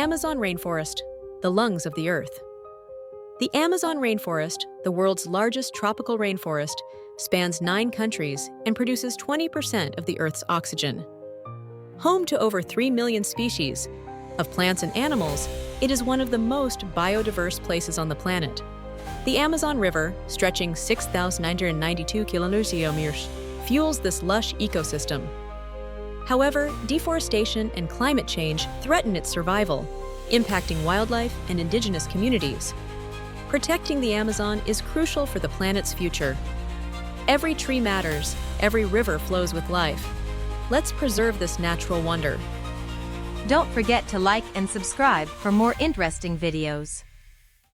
Amazon rainforest, the lungs of the earth. The Amazon rainforest, the world's largest tropical rainforest, spans 9 countries and produces 20% of the Earth's oxygen. Home to over 3 million species of plants and animals, it is one of the most biodiverse places on the planet. The Amazon River, stretching 6,992 kilometers, fuels this lush ecosystem. However, deforestation and climate change threaten its survival, impacting wildlife and indigenous communities. Protecting the Amazon is crucial for the planet's future. Every tree matters, every river flows with life. Let's preserve this natural wonder. Don't forget to like and subscribe for more interesting videos.